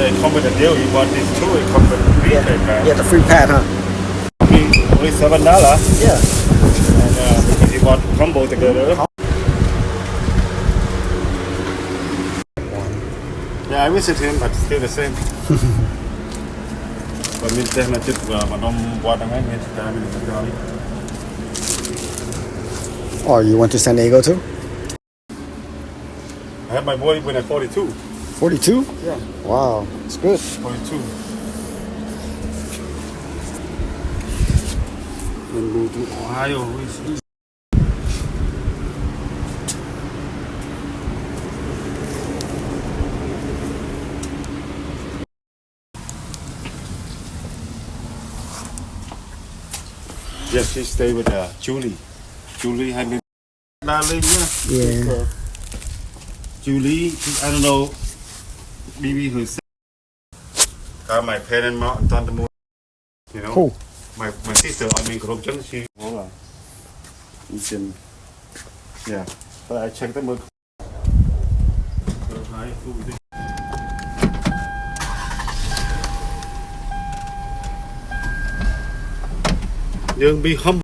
it come with a deal. You bought this too. It come with a free pad. Yeah, the free pad, huh? Only $7. Yeah. And because you bought combo together. Yeah, I visit him, but still the same. But mình xem là chụp mà nó qua đằng ấy mình ta mình chụp đó đi. Oh, you went to San Diego too? I had my boy when at 42. 42? Yeah. Wow, it's good. 42. Mình go to Ohio. Yes, she stayed with Julie. Julie had been darling. Yeah. Julie, I don't know, maybe her got my parents out on the moon. You know, Cool. my sister, I mean, Grobjan, she, hold on. You can, yeah. But I checked them out. You'll be humble.